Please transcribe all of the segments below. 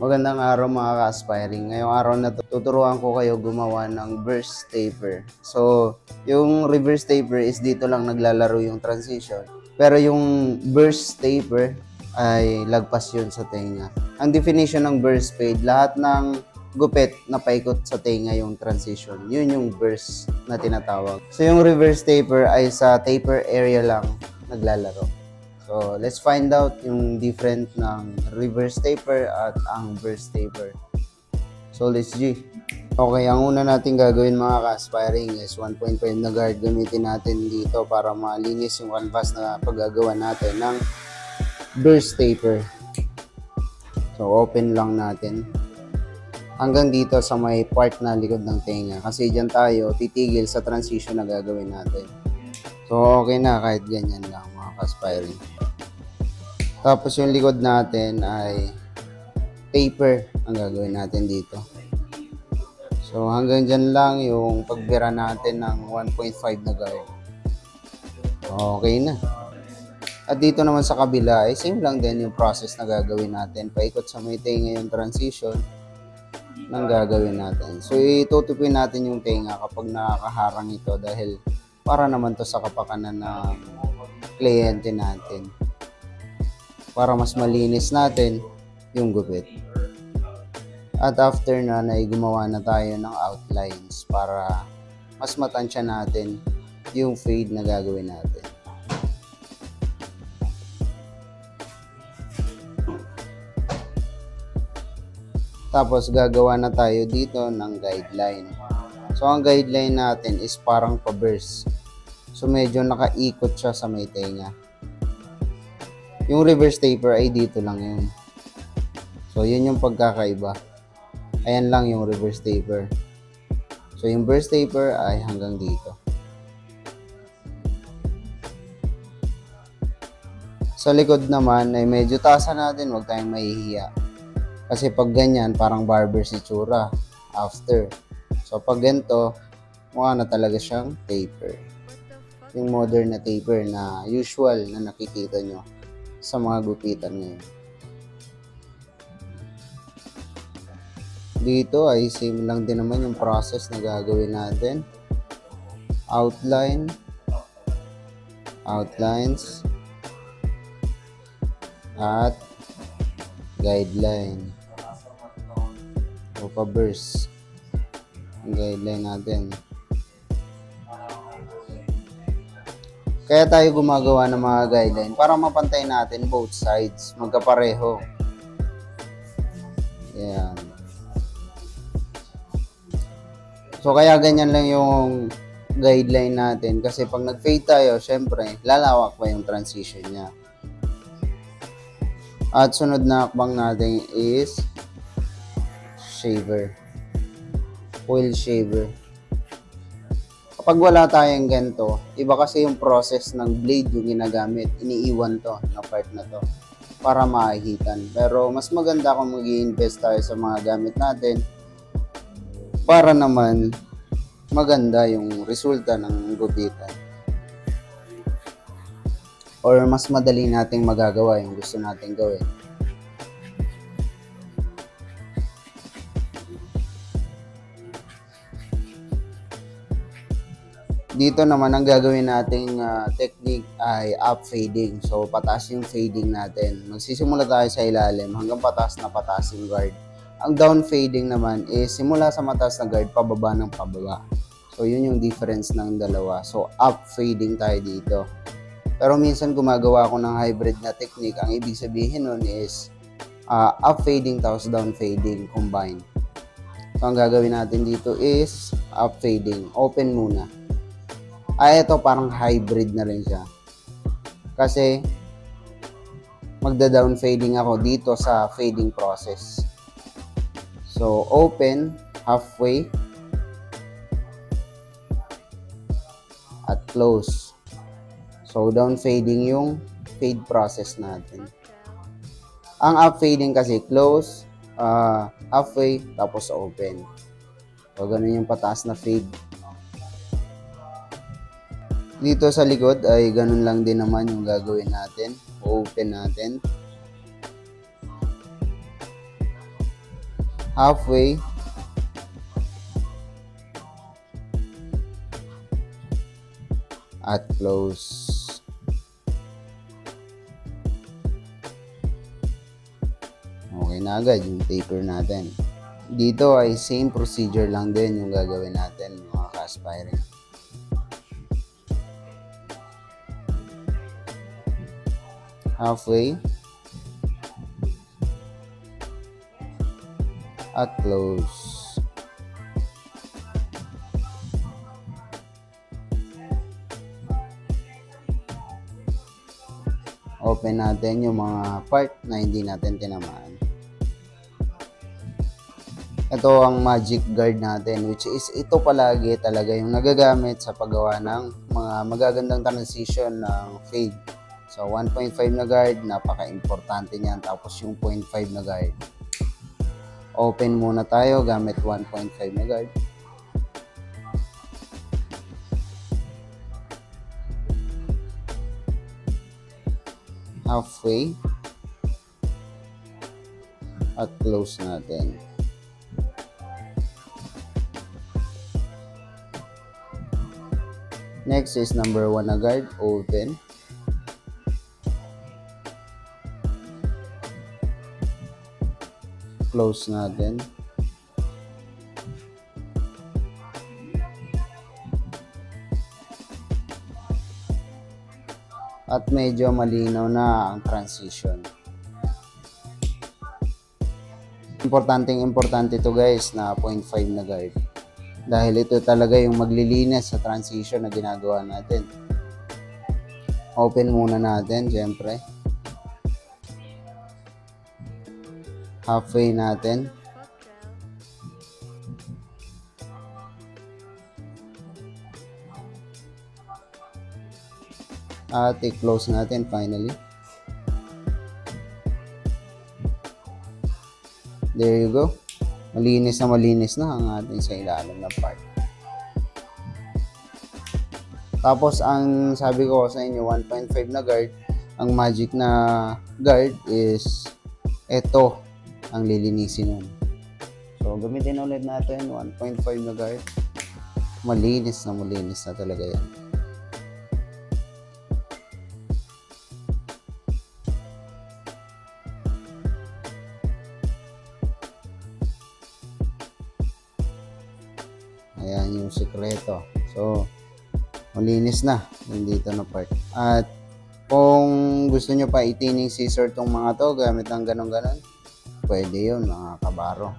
Magandang araw mga ka-aspiring. Ngayong araw na to, tuturuan ko kayo gumawa ng burst taper. So, yung reverse taper is dito lang naglalaro yung transition. Pero yung burst taper ay lagpas yun sa tenga. Ang definition ng burst fade, lahat ng gupit na paikot sa tenga yung transition. Yun yung burst na tinatawag. So, yung reverse taper ay sa taper area lang naglalaro. So, let's find out yung different ng reverse taper at ang burst taper. So, let's G. Okay, ang una natin gagawin mga ka-aspiring is 1.5 na guard gamitin natin dito para malinis yung canvas na paggagawa natin ng burst taper. So, open lang natin hanggang dito sa may part na likod ng tenga kasi dyan tayo titigil sa transition na gagawin natin. So, okay na kahit ganyan lang mga ka-aspiring. Tapos yung likod natin ay taper ang gagawin natin dito. So hanggang dyan lang yung pagbira natin ng 1.5 na guard. Okay na. At dito naman sa kabila ay same lang din yung process na gagawin natin. Paikot sa may tenga yung transition ng gagawin natin. So itutupin natin yung tenga kapag nakakaharang ito dahil para naman to sa kapakanan ng kliyente natin. Para mas malinis natin yung gupit. At after na ay gumawa na tayo ng outlines para mas matansya natin yung fade na gagawin natin. Tapos gagawa na tayo dito ng guideline. So ang guideline natin is parang pa-burst. So medyo nakaikot siya sa may tenga. Yung reverse taper ay dito lang yun. So, yun yung pagkakaiba. Ayan lang yung reverse taper. So, yung burst taper ay hanggang dito. Sa likod naman ay medyo taasan natin. Huwag tayong mahihiya. Kasi pag ganyan, parang barber si tsura. After. So, pag ganito, mukha na talaga siyang taper. Yung modern na taper na usual na nakikita nyo sa mga gupitan ngayon. Dito ay same lang din naman yung process na gagawin natin. Outline, outlines, at guideline. O pa-burst. Ang guideline natin. Kaya tayo gumagawa ng mga guideline para mapantay natin both sides, magkapareho. Yan. So kaya ganyan lang yung guideline natin kasi pag nag-fade tayo, syempre, lalawak pa yung transition niya. At sunod na akbang natin is shaver. Foil shaver. Kapag wala tayong ganito, iba kasi yung process ng blade yung ginagamit. Iniiwan to na part na to para makahitan. Pero mas maganda kung mag-i-invest tayo sa mga gamit natin para naman maganda yung resulta ng gupitan. Or mas madali nating magagawa yung gusto nating gawin. Dito naman ang gagawin nating technique ay up fading. So pataas yung fading natin. Magsisimula tayo sa ilalim hanggang pataas na pataas yung guard. Ang down fading naman is simula sa mataas na guard pababa ng pababa. So yun yung difference ng dalawa. So up fading tayo dito. Pero minsan gumagawa ako ng hybrid na technique. Ang ibig sabihin nun is up fading tapos down fading combined. So ang gagawin natin dito is up fading. Open muna. Ito parang hybrid na rin siya. Kasi magda-down fading ako dito sa fading process. So open halfway at close. So down fading yung fade process natin. Ang up fading kasi close, halfway tapos open. So ganun yung pataas na fade. Dito sa likod ay ganun lang din naman yung gagawin natin. Open natin. halfway, at close. Okay na agad yung taper natin. Dito ay same procedure lang din yung gagawin natin mga ka-aspiring. Halfway, at close. Open natin yung mga part na hindi natin tinamaan. Ito ang magic guard natin, which is ito palagi talaga yung nagagamit sa paggawa ng mga magagandang transition ng fade. So 1.5 na guard, napaka-importante niyan. Tapos yung 0.5 na guard. Open muna tayo gamit 1.5 na guard. Halfway, at close natin. Next is number 1 na guard, open. Close natin. At medyo malinaw na ang transition. Importante ito guys na 0.5 na guard. Dahil ito talaga yung maglilinis sa transition na ginagawa natin. Open muna natin, syempre. Halfway natin. At i-close natin finally. There you go. Malinis na ang ating sa ilalim na part. Tapos ang sabi ko sa inyo 1.5 na guard, ang magic na guard is ito ang lilinisin nun. So gamitin ulit natin 1.5 na guard. Malinis na talaga yan. Ayan yung sikreto. So, malinis na yung dito na part. At kung gusto nyo pa itining scissor tong mga to gamit ng ganon-ganon, pwede yun mga kabaro.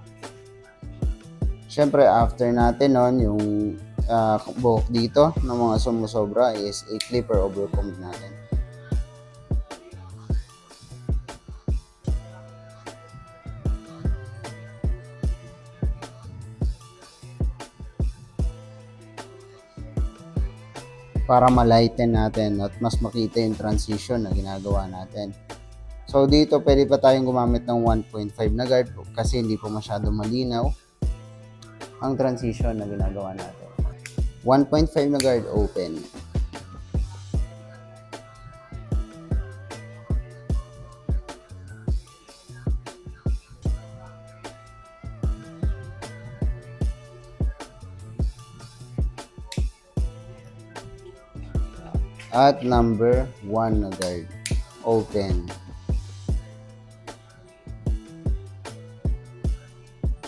Siyempre, after natin nun, yung buhok dito ng mga sumusobra is a clipper overcomb natin. Para ma-lighten natin at mas makita yung transition na ginagawa natin. So dito pwede pa tayong gumamit ng 1.5 na guard kasi hindi po masyado malinaw ang transition na ginagawa natin. 1.5 na guard, open. At number 1 na guard, open.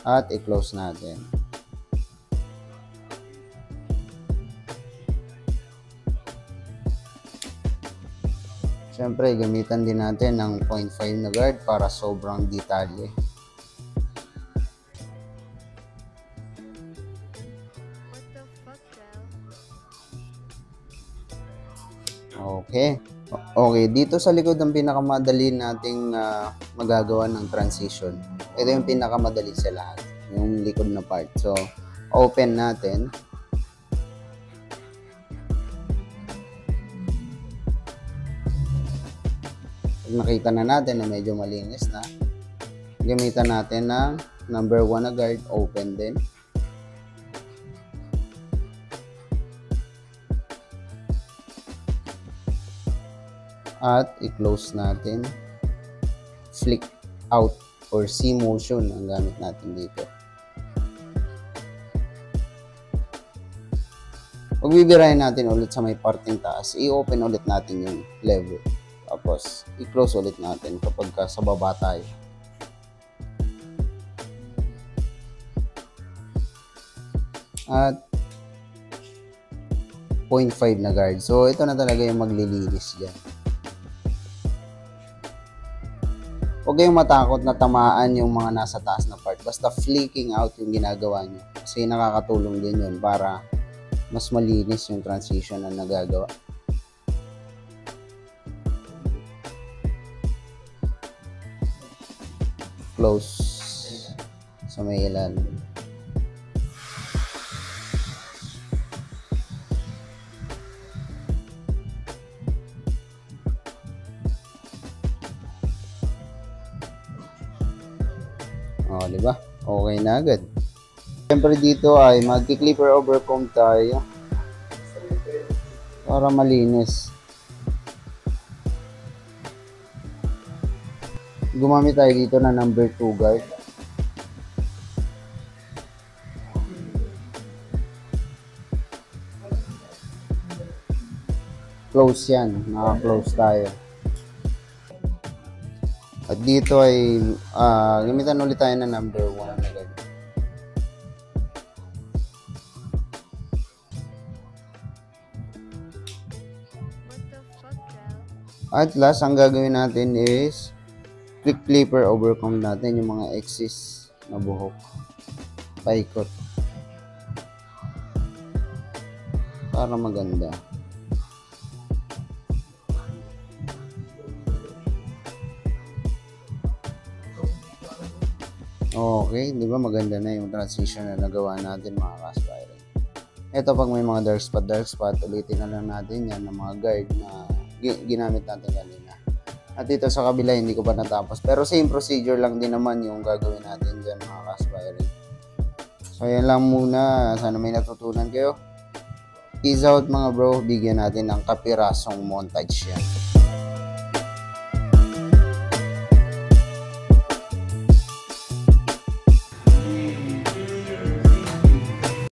At i-close natin. Siyempre, gamitan din natin ng 0.5 na guard para sobrang detalye. Okay. Okay, dito sa likod ang pinakamadali nating magagawa ng transition. Ito yung pinakamadali sa lahat, yung likod na part. So, open natin. Pag nakita na natin na medyo malinis na, gamitan natin ng number 1 na guard, open din. At i-close natin, flick out or C-motion ang gamit natin dito. Pag bibirahin natin ulit sa may parting taas, i-open ulit natin yung lever. Tapos, i-close ulit natin kapag sa baba tayo. At 0.5 na guard. So, ito na talaga yung maglilinis dyan. Huwag kayong matakot na tamaan yung mga nasa taas na part. Basta flicking out yung ginagawa nyo. Kasi nakakatulong din yun para mas malinis yung transition na nagagawa. Close sa may ilalim. O, diba? Okay na agad. Siyempre dito ay magki-clipper overcomb tayo para malinis. Gumamit tayo dito na number 2 guard. Close yan. Naka-close tayo. At dito ay gamitan ulit tayo na number 1 na guard. At last, ang gagawin natin is quick clipper overcomb natin yung mga excess na buhok. Paikot. Para maganda. Okay, di ba maganda na yung transition na nagawa natin mga ka-aspiring. Ito pag may mga dark spot, ulitin na lang natin yan ng mga guard na ginamit natin kanina. At dito sa kabila, hindi ko pa natapos. Pero same procedure lang din naman yung gagawin natin dyan mga ka-aspiring. So, yan lang muna. Sana may natutunan kayo. Peace out mga bro. Bigyan natin ng kapirasong montage yan.